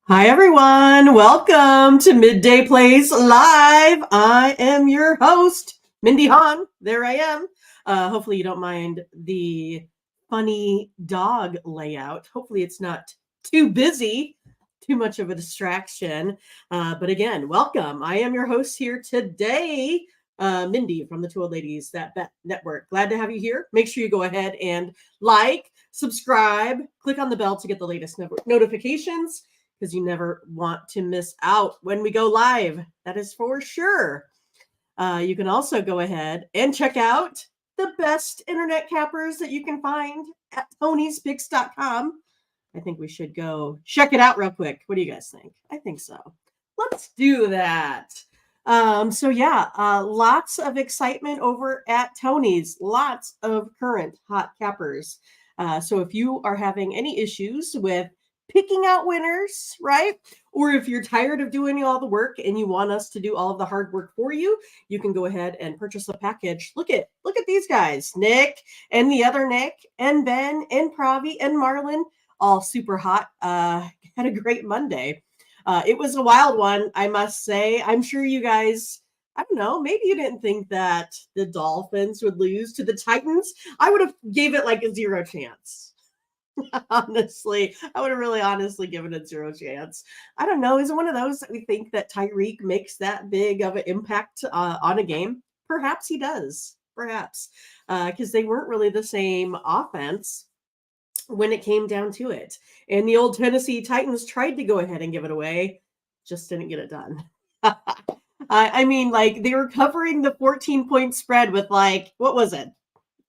Hi, everyone. Welcome to Midday Plays Live. I am your host, Mindy Hahn. There I am. Hopefully you don't mind the funny dog layout. Hopefully it's not too busy, too much of a distraction. But again, welcome. I am your host here today, Mindy from the Two Old Ladies That Bet Network. Glad to have you here. Make sure you go ahead and like, subscribe, click on the bell to get the latest notifications, because you never want to miss out when we go live. That is for sure. You can also go ahead and check out the best internet cappers that you can find at tonyspicks.com. I think we should go check it out real quick. What do you guys think? I think so. Let's do that. Lots of excitement over at Tony's. Lots of current hot cappers. So if you are having any issues with picking out winners, right? Or if you're tired of doing all the work and you want us to do all of the hard work for you, you can go ahead and purchase a package. Look at these guys, Nick and the other Nick and Ben and Pravi and Marlon, all super hot. Had a great Monday. It was a wild one, I must say. I'm sure you guys, I don't know, maybe you didn't think that the Dolphins would lose to the Titans. I would have gave it like a 0 chance. Honestly, I would have really honestly given it 0 chance. I don't know. Is it one of those that we think that Tyreek makes that big of an impact on a game? Perhaps he does. Perhaps. Because they weren't really the same offense when it came down to it. And the old Tennessee Titans tried to go ahead and give it away. Just didn't get it done. I mean, like, they were covering the 14-point spread with, like, what was it?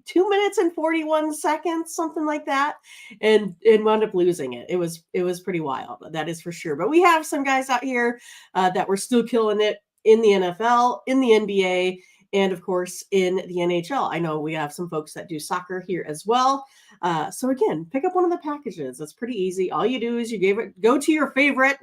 2 minutes and 41 seconds, something like that, and wound up losing it. It was pretty wild, that is for sure. But we have some guys out here that were still killing it in the NFL, in the NBA, and of course in the NHL. I know we have some folks that do soccer here as well. So again, pick up one of the packages. It's pretty easy. All you do is go to your favorite.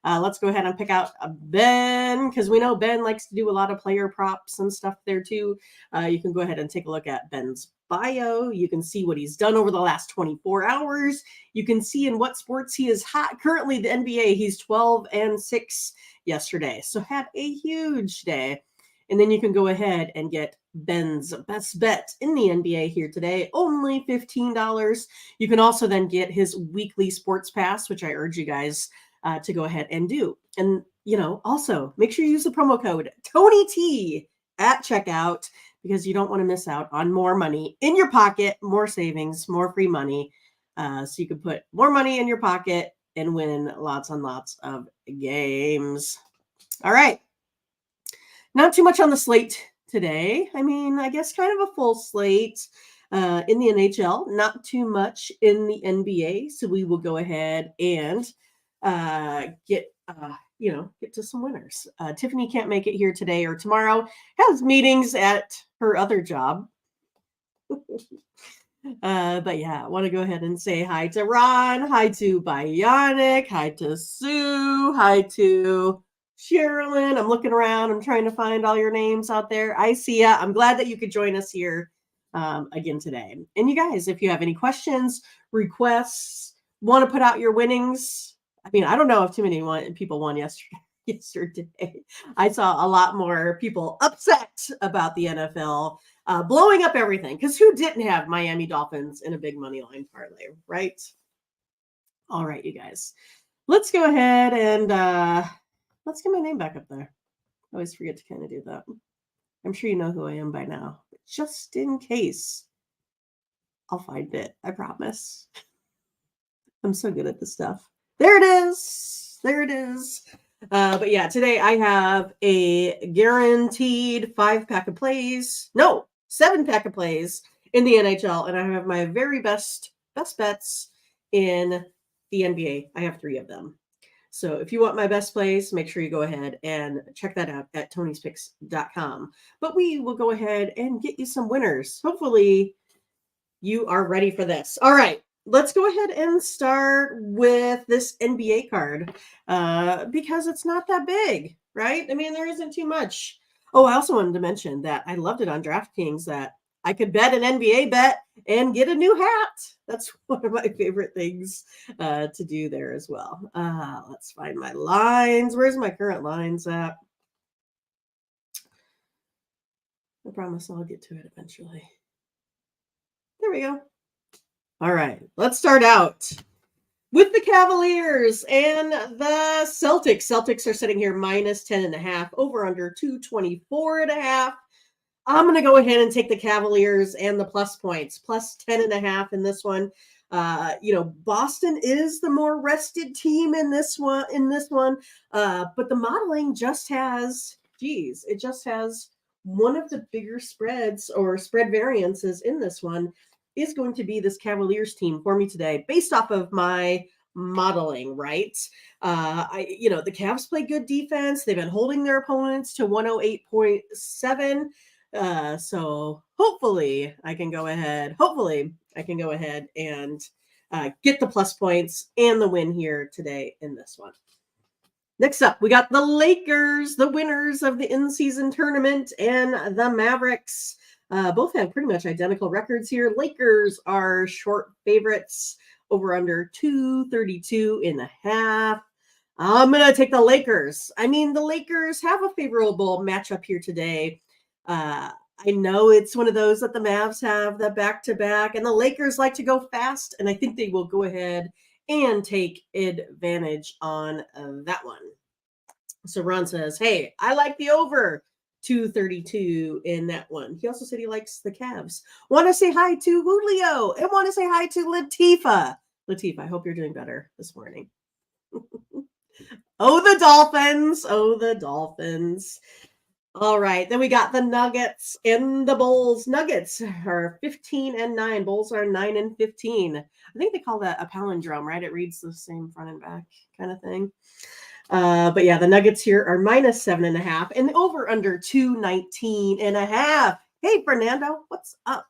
Let's go ahead and pick out Ben, because we know Ben likes to do a lot of player props and stuff there too. You can go ahead and take a look at Ben's bio. You can see what he's done over the last 24 hours. You can see in what sports he is hot. Currently, the NBA, he's 12-6 yesterday. So had a huge day. And then you can go ahead and get Ben's best bet in the NBA here today, only $15. You can also then get his weekly sports pass, which I urge you guys to go ahead and do. And, also make sure you use the promo code TonyT at checkout, because you don't want to miss out on more money in your pocket, more savings, more free money. So you can put more money in your pocket and win lots and lots of games. All right. Not too much on the slate today. I mean, I guess kind of a full slate in the NHL, not too much in the NBA. So we will go ahead and get to some winners. Tiffany can't make it here today or tomorrow, has meetings at her other job. But yeah, I want to go ahead and say hi to Ron, hi to Bionic, hi to Sue, hi to Sherilyn. I'm looking around. I'm trying to find all your names out there. I see ya. I'm glad that you could join us here again today. And you guys, if you have any questions, requests, want to put out your winnings. I mean, I don't know if too many people won yesterday. I saw a lot more people upset about the NFL blowing up everything. Because who didn't have Miami Dolphins in a big money line parlay, right? All right, you guys. Let's go ahead and let's get my name back up there. I always forget to kind of do that. I'm sure you know who I am by now. But just in case, I'll find it. I promise. I'm so good at this stuff. There it is. There it is. But yeah, today I have a guaranteed 5-pack of plays. No, 7-pack of plays in the NHL. And I have my very best bets in the NBA. I have 3 of them. So if you want my best plays, make sure you go ahead and check that out at tonyspicks.com. But we will go ahead and get you some winners. Hopefully you are ready for this. All right. Let's go ahead and start with this NBA card because it's not that big, right? I mean, there isn't too much. Oh, I also wanted to mention that I loved it on DraftKings that I could bet an NBA bet and get a new hat. That's one of my favorite things to do there as well. Let's find my lines. Where's my current lines at? I promise I'll get to it eventually. There we go. All right, let's start out with the Cavaliers and the Celtics. Celtics are sitting here minus 10.5, over under 224.5. I'm going to go ahead and take the Cavaliers and the plus points, plus 10.5 in this one. Boston is the more rested team in this one, but the modeling just has, it just has one of the bigger spreads or spread variances in this one is going to be this Cavaliers team for me today, based off of my modeling, right? The Cavs play good defense. They've been holding their opponents to 108.7. So hopefully I can go ahead and get the plus points and the win here today in this one. Next up, we got the Lakers, the winners of the in-season tournament, and the Mavericks. Both have pretty much identical records here. Lakers are short favorites, over under 232.5. I'm going to take the Lakers. I mean, the Lakers have a favorable matchup here today. I know it's one of those that the Mavs have, the back-to-back, and the Lakers like to go fast, and I think they will go ahead and take advantage on that one. So Ron says, hey, I like the over 232 in that one. He also said he likes the Cavs. Want to say hi to Julio and want to say hi to Latifa. Latifa, I hope you're doing better this morning. Oh, the Dolphins. All right, then we got the Nuggets and the Bulls. Nuggets are 15-9. Bulls are 9-15. I think they call that a palindrome, right? It reads the same front and back kind of thing. But yeah, the Nuggets here are minus 7.5 and over under 219.5. Hey, Fernando, what's up?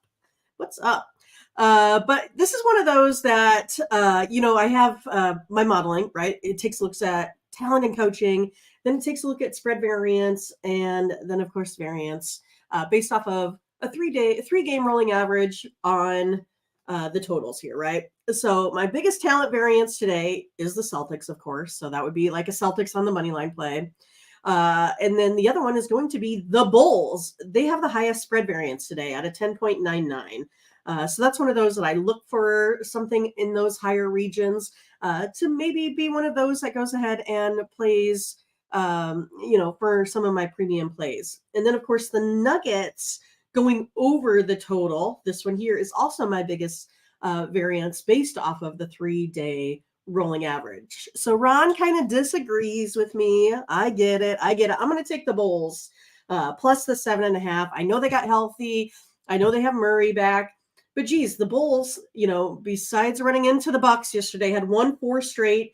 But this is one of those that, I have my modeling, right? It takes looks at talent and coaching. Then it takes a look at spread variance, and then, of course, variance based off of a three-game rolling average on the totals here, right? So my biggest talent variance today is the Celtics, of course. So that would be like a Celtics on the money line play. And then the other one is going to be the Bulls. They have the highest spread variance today at a 10.99. So that's one of those that I look for something in those higher regions to maybe be one of those that goes ahead and plays for some of my premium plays. And then, of course, the Nuggets going over the total. This one here is also my biggest variance based off of the 3-day rolling average. So Ron kind of disagrees with me. I get it. I'm going to take the Bulls plus the 7.5. I know they got healthy. I know they have Murray back. But geez, the Bulls, besides running into the Bucks yesterday, had won 4 straight.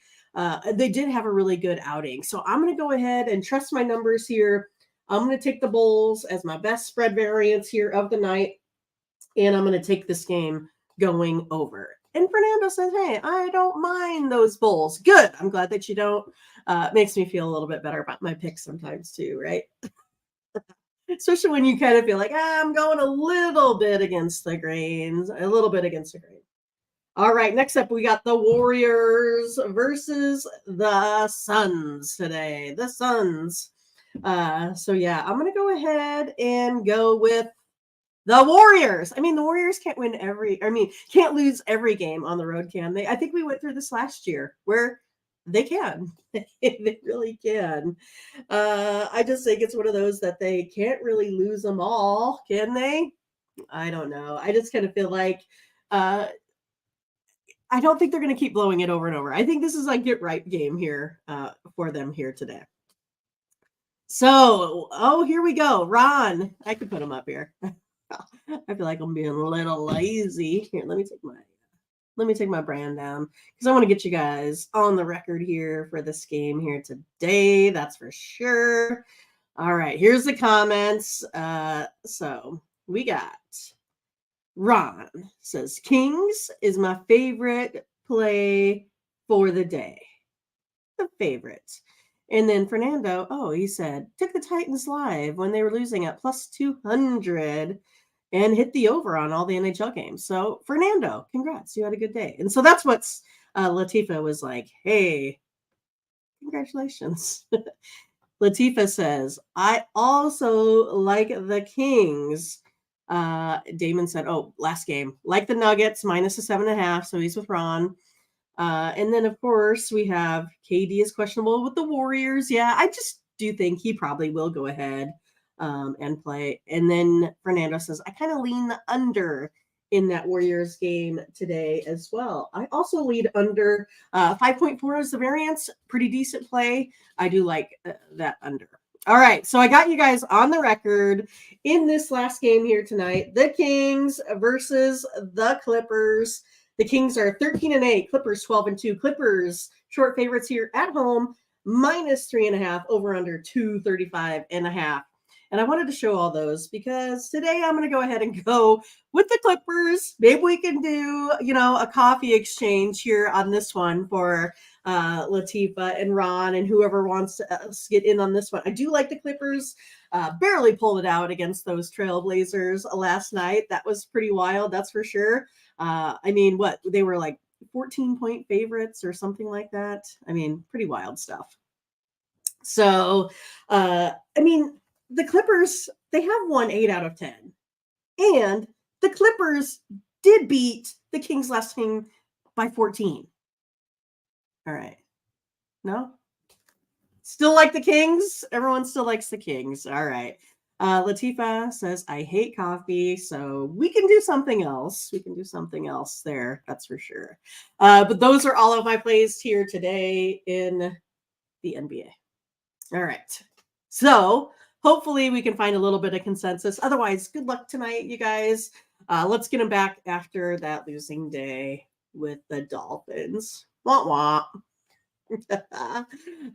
They did have a really good outing. So I'm going to go ahead and trust my numbers here. I'm going to take the Bulls as my best spread variance here of the night. And I'm going to take this game going over. And Fernando says, hey, I don't mind those Bulls. Good. I'm glad that you don't. It makes me feel a little bit better about my picks sometimes too, right? Especially when you kind of feel like, I'm going a little bit against the grain. All right, next up, we got the Warriors versus the Suns today. The Suns. So yeah, I'm going to go ahead and go with the Warriors. I mean, the Warriors can't lose every game on the road, can they? I think we went through this last year where they can. They really can. I just think it's one of those that they can't really lose them all, can they? I don't know. I just kind of feel like I don't think they're going to keep blowing it over and over. I think this is like get right game here for them here today. So, here we go. Ron, I could put him up here. I feel like I'm being a little lazy. Here, let me take my brand down because I want to get you guys on the record here for this game here today. That's for sure. All right, here's the comments. So we got Ron says, Kings is my favorite play for the day. The favorite. And then Fernando, he said, took the Titans live when they were losing at plus 200. and hit the over on all the NHL games. So Fernando, congrats. You had a good day. And so that's what's Latifa was like, hey, congratulations. Latifa says, I also like the Kings. Damon said, oh, last game. Like the Nuggets, minus a 7.5. So he's with Ron. And then, of course, we have KD is questionable with the Warriors. Yeah, I just do think he probably will go ahead and play. And then Fernando says, I kind of lean the under in that Warriors game today as well. I also lead under 5.4 is the variance. Pretty decent play. I do like that under. All right, so I got you guys on the record in this last game here tonight. The Kings versus the Clippers. The Kings are 13-8, Clippers 12-2. Clippers short favorites here at home, minus 3.5, over under 235.5. And I wanted to show all those because today I'm going to go ahead and go with the Clippers. Maybe we can do, a coffee exchange here on this one for Latifa and Ron and whoever wants to get in on this one. I do like the Clippers. Barely pulled it out against those Trailblazers last night. That was pretty wild, that's for sure. They were like 14-point favorites or something like that. Pretty wild stuff. So, the Clippers, they have won 8 out of 10. And the Clippers did beat the Kings last game by 14. All right. No? Still like the Kings? Everyone still likes the Kings. All right. Latifa says, I hate coffee, so we can do something else. We can do something else there. That's for sure. But those are all of my plays here today in the NBA. All right. So hopefully we can find a little bit of consensus. Otherwise, good luck tonight, you guys. Let's get them back after that losing day with the Dolphins. Wah wah.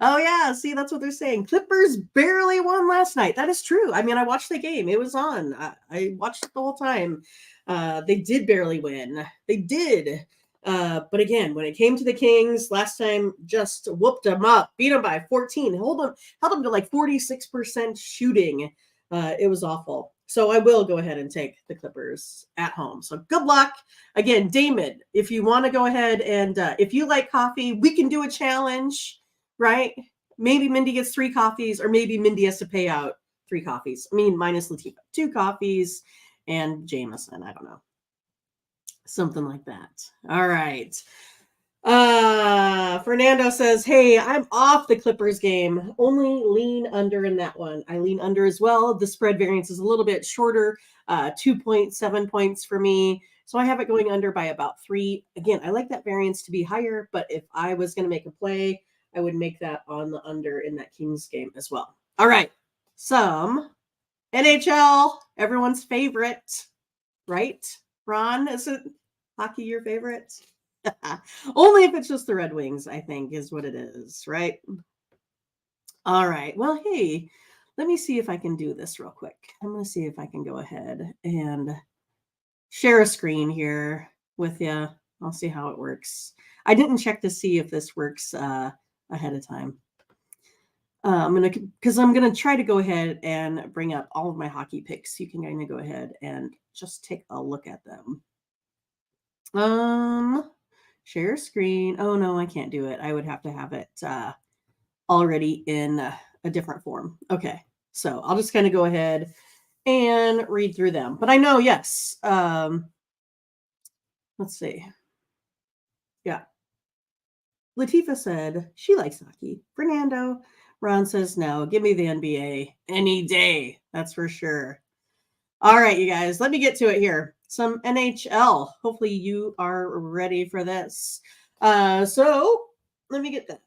Oh, yeah. See, that's what they're saying. Clippers barely won last night. That is true. I watched the game. It was on. I watched it the whole time. They did barely win. They did. But again, when it came to the Kings, last time just whooped them up, beat them by 14, held them to like 46% shooting. It was awful. So I will go ahead and take the Clippers at home. So good luck. Again, Damon, if you want to go ahead and if you like coffee, we can do a challenge, right? Maybe Mindy gets 3 coffees, or maybe Mindy has to pay out 3 coffees. Minus Latifa, 2 coffees and Jameson. I don't know. Something like that. All right. Fernando says, hey, I'm off the Clippers game. Only lean under in that one. I lean under as well. The spread variance is a little bit shorter, 2.7 points for me. So I have it going under by about 3. Again, I like that variance to be higher, but if I was going to make a play, I would make that on the under in that Kings game as well. All right. Some NHL, everyone's favorite, right? Ron, is it hockey your favorite? Only if it's just the Red Wings, I think, is what it is, right? All right. Well, hey, let me see if I can do this real quick. I'm going to see if I can go ahead and share a screen here with you. I'll see how it works. I didn't check to see if this works ahead of time. I'm gonna try to go ahead and bring up all of my hockey picks. You can kind of go ahead and just take a look at them. Share screen. Oh no, I can't do it. I would have to have it already in a different form. Okay, so I'll just kind of go ahead and read through them. But I know, yes. Let's see. Yeah. Latifa said she likes hockey. Fernando. Ron says no. Give me the NBA any day. That's for sure. All right, you guys. Let me get to it here. Some NHL. Hopefully you are ready for this. So let me get that.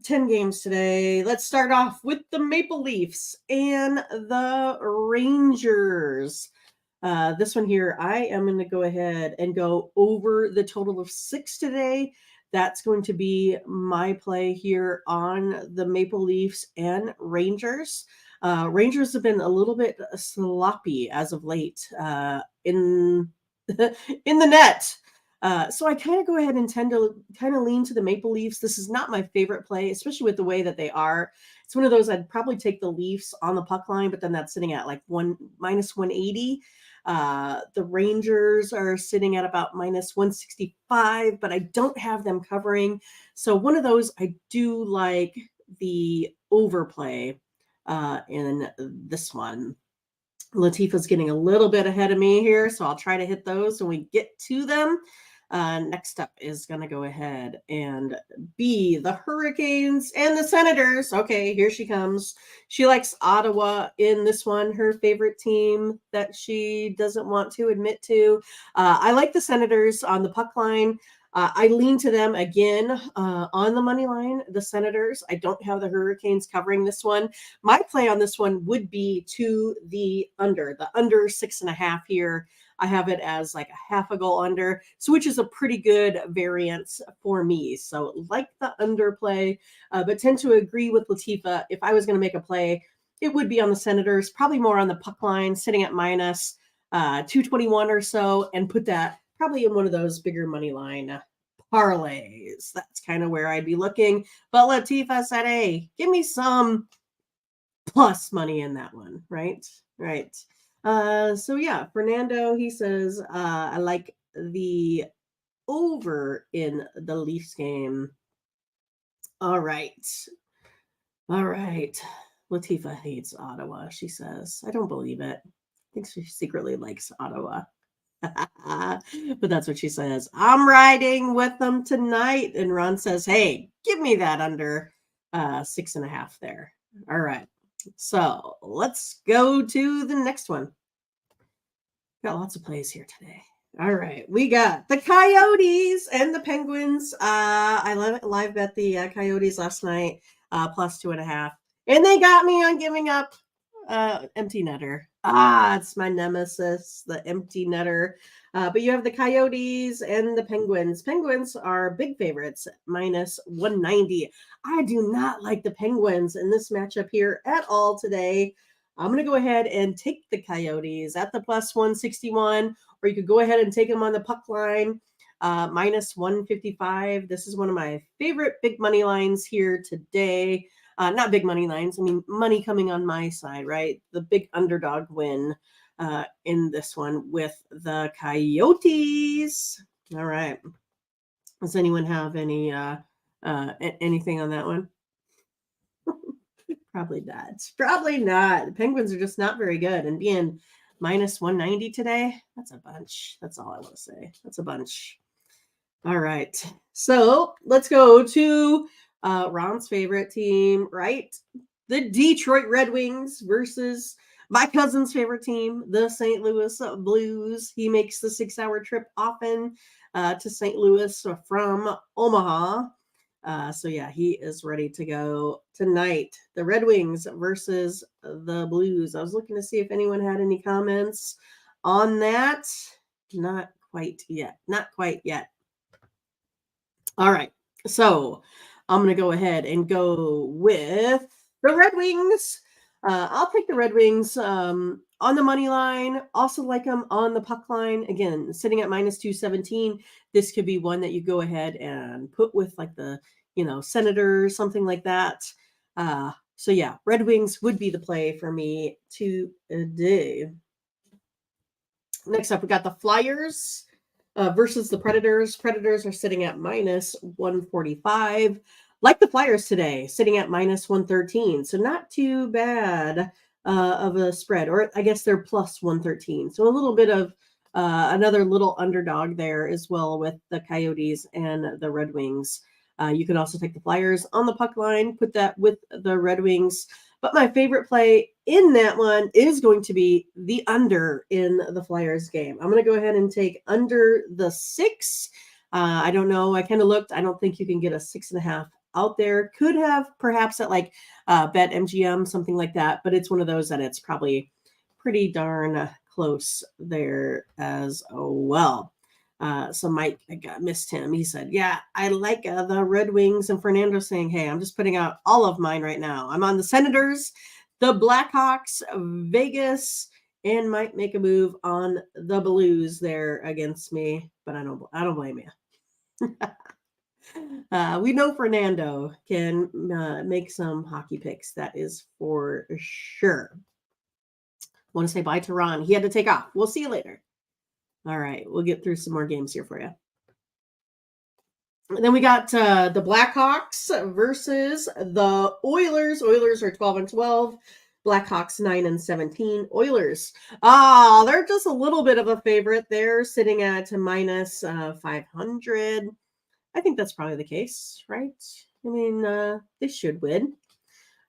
10 games today. Let's start off with the Maple Leafs and the Rangers. This one here, I am going to go ahead and go over the total of 6 today. That's going to be my play here on the Maple Leafs and Rangers. Rangers have been a little bit sloppy as of late in the net. So I kind of go ahead and tend to kind of lean to the Maple Leafs. This is not my favorite play, especially with the way that they are. It's one of those I'd probably take the Leafs on the puck line, but then that's sitting at like minus 180. The Rangers are sitting at about minus 165, but I don't have them covering. So one of those, I do like the overplay in this one. Latifa's getting a little bit ahead of me here, so I'll try to hit those when we get to them. Next up is going to go ahead and be the Hurricanes and the Senators. Okay, here she comes. She likes Ottawa in this one, her favorite team that she doesn't want to admit to. I like the Senators on the puck line. I lean to them again on the money line, the Senators. I don't have the Hurricanes covering this one. My play on this one would be to the under 6.5 here. I have it as like a half a goal under, so which is a pretty good variance for me. So like the underplay, but tend to agree with Latifa. If I was going to make a play, it would be on the Senators, probably more on the puck line, sitting at minus 221 or so, and put that probably in one of those bigger money line parlays. That's kind of where I'd be looking. But Latifa said, hey, give me some plus money in that one, right? Right. So yeah, Fernando, he says, I like the over in the Leafs game. All right. Latifa hates Ottawa, she says. I don't believe it. I think she secretly likes Ottawa. But that's what she says. I'm riding with them tonight. And Ron says, hey, give me that under 6.5 there. All right. So let's go to the next one. Got lots of plays here today. All right, we got the Coyotes and the Penguins. I live bet the Coyotes last night, plus 2.5, and they got me on giving up empty netter. It's my nemesis, the empty netter. But you have the Coyotes and the Penguins. Penguins are big favorites, minus 190. I do not like the Penguins in this matchup here at all today. I'm going to go ahead and take the Coyotes at the plus 161, or you could go ahead and take them on the puck line, minus 155. This is one of my favorite big money lines here today. Not big money lines. I mean, money coming on my side, right? The big underdog win in this one with the Coyotes. All right. Does anyone have any anything on that one? Probably not. The Penguins are just not very good. And being minus 190 today, that's a bunch. That's all I want to say. That's a bunch. All right. So let's go to Ron's favorite team, right? The Detroit Red Wings versus my cousin's favorite team, the St. Louis Blues. He makes the 6-hour trip often to St. Louis from Omaha. So yeah, he is ready to go tonight. The Red Wings versus the Blues. I was looking to see if anyone had any comments on that. Not quite yet. All right. So I'm going to go ahead and go with the Red Wings. I'll take the Red Wings on the money line. Also like them on the puck line. Again, sitting at minus 217. This could be one that you go ahead and put with like the, Senators, something like that. So yeah, Red Wings would be the play for me today. Next up, we got the Flyers versus the Predators. Predators are sitting at minus 145. Like the Flyers today, sitting at minus 113. So not too bad of a spread. Or I guess they're plus 113. So a little bit of another little underdog there as well with the Coyotes and the Red Wings. You can also take the Flyers on the puck line, put that with the Red Wings. But my favorite play in that one is going to be the under in the Flyers game. I'm going to go ahead and take under the 6. I don't know. I kind of looked. I don't think you can get a 6.5 out there. Could have perhaps at like Bet MGM, something like that. But it's one of those that it's probably pretty darn close there as well. So Mike, I missed him. He said, yeah, I like the Red Wings. And Fernando saying, hey, I'm just putting out all of mine right now. I'm on the Senators, the Blackhawks, Vegas, and might make a move on the Blues there against me. But I don't blame you. We know Fernando can make some hockey picks. That is for sure. Want to say bye to Ron. He had to take off. We'll see you later. All right. We'll get through some more games here for you. And then we got the Blackhawks versus the Oilers. Oilers are 12-12. Blackhawks 9-17. Oilers. They're just a little bit of a favorite. They're sitting at minus 500. I think that's probably the case, right? I mean, they should win.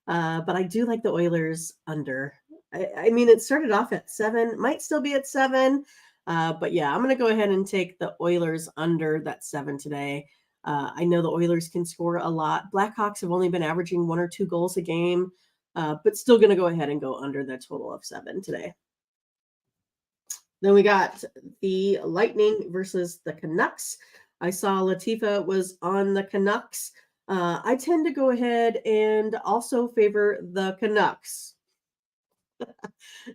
But I do like the Oilers under. I mean, it started off at 7, might still be at 7. But yeah, I'm going to go ahead and take the Oilers under that 7 today. I know the Oilers can score a lot. Blackhawks have only been averaging 1 or 2 goals a game, but still going to go ahead and go under the total of 7 today. Then we got the Lightning versus the Canucks. I saw Latifa was on the Canucks. I tend to go ahead and also favor the Canucks.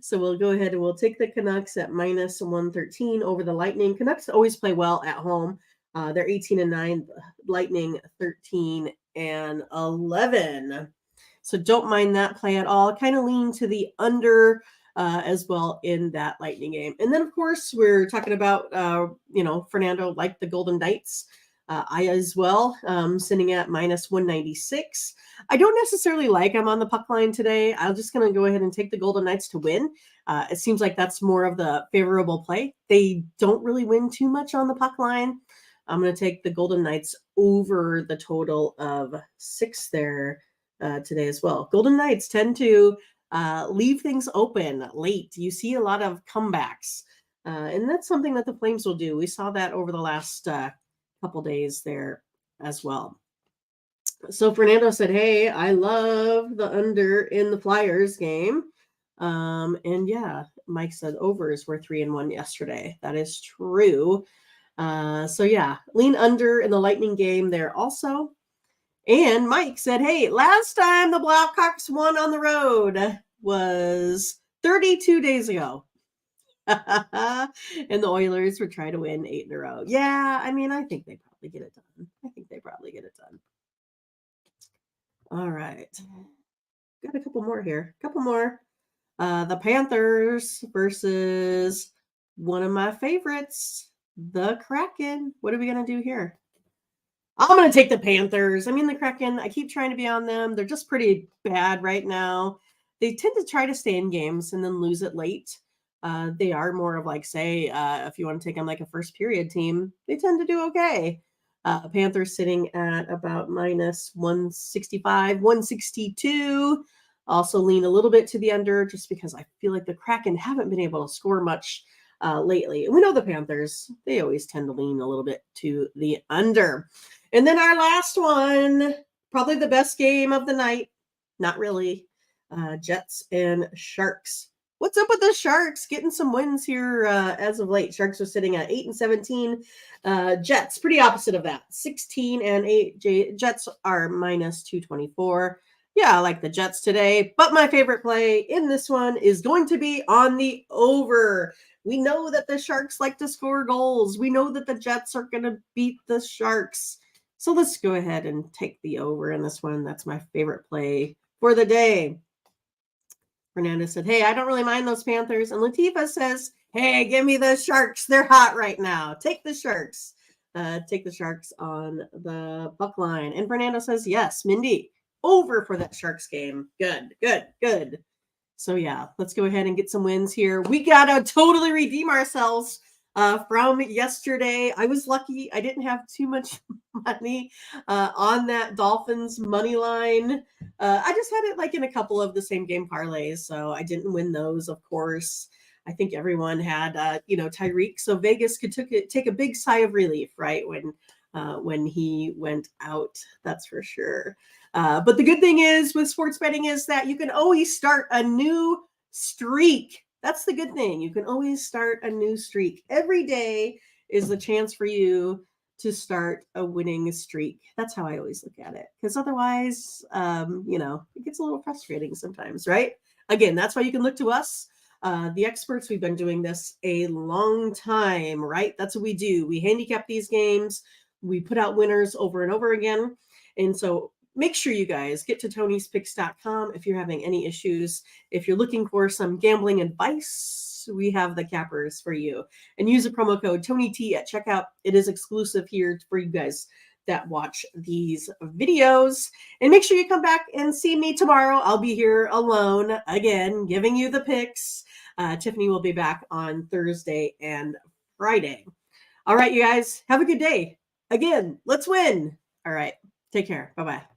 So we'll go ahead and we'll take the Canucks at minus 113 over the Lightning. Canucks always play well at home. They're 18-9, Lightning 13-11. So don't mind that play at all. Kind of lean to the under as well in that Lightning game. And then, of course, we're talking about, Fernando liked the Golden Knights. I as well, sitting at minus 196. I don't necessarily like them on the puck line today. I'm just going to go ahead and take the Golden Knights to win. It seems like that's more of the favorable play. They don't really win too much on the puck line. I'm going to take the Golden Knights over the total of 6 there today as well. Golden Knights tend to leave things open late. You see a lot of comebacks, and that's something that the Flames will do. We saw that over the last couple days there as well. So Fernando said, hey, I love the under in the Flyers game. And yeah, Mike said overs were 3-1 yesterday. That is true. So yeah, lean under in the Lightning game there also. And Mike said, hey, last time the Blackhawks won on the road was 32 days ago. And the Oilers would try to win 8 in a row. Yeah, I mean, I think they probably get it done. All right. Got a couple more here. The Panthers versus one of my favorites, the Kraken. What are we going to do here? I'm going to take the Panthers. I mean, the Kraken, I keep trying to be on them. They're just pretty bad right now. They tend to try to stay in games and then lose it late. They are more of like, say, if you want to take on like a first period team, they tend to do okay. Panthers sitting at about minus 165, 162. Also lean a little bit to the under just because I feel like the Kraken haven't been able to score much lately. And we know the Panthers, they always tend to lean a little bit to the under. And then our last one, probably the best game of the night. Not really. Jets and Sharks. What's up with the Sharks? Getting some wins here as of late. Sharks are sitting at 8-17. Jets, pretty opposite of that. 16-8. Jets are minus 224. Yeah, I like the Jets today. But my favorite play in this one is going to be on the over. We know that the Sharks like to score goals. We know that the Jets are going to beat the Sharks. So let's go ahead and take the over in this one. That's my favorite play for the day. Fernando said, hey, I don't really mind those Panthers. And Latifa says, hey, give me the Sharks. They're hot right now. Take the Sharks. Take the Sharks on the puck line. And Fernando says, yes, Mindy, over for that Sharks game. Good. So yeah, let's go ahead and get some wins here. We got to totally redeem ourselves from yesterday. I was lucky. I didn't have too much money on that Dolphins money line. I just had it like in a couple of the same game parlays, so I didn't win those, of course. I think everyone had, Tyreek, so Vegas could take a big sigh of relief, right, when he went out. That's for sure. But the good thing is with sports betting is that you can always start a new streak. That's the good thing. You can always start a new streak. Every day is the chance for you to start a winning streak. That's how I always look at it. Because otherwise, it gets a little frustrating sometimes, right? Again, that's why you can look to us. The experts, we've been doing this a long time, right? That's what we do. We handicap these games. We put out winners over and over again. And so make sure you guys get to tonyspicks.com if you're having any issues. If you're looking for some gambling advice, we have the cappers for you. And use the promo code TonyT at checkout. It is exclusive here for you guys that watch these videos. And make sure you come back and see me tomorrow. I'll be here alone again, giving you the picks. Tiffany will be back on Thursday and Friday. All right, you guys, have a good day. Again, let's win. All right, take care. Bye-bye.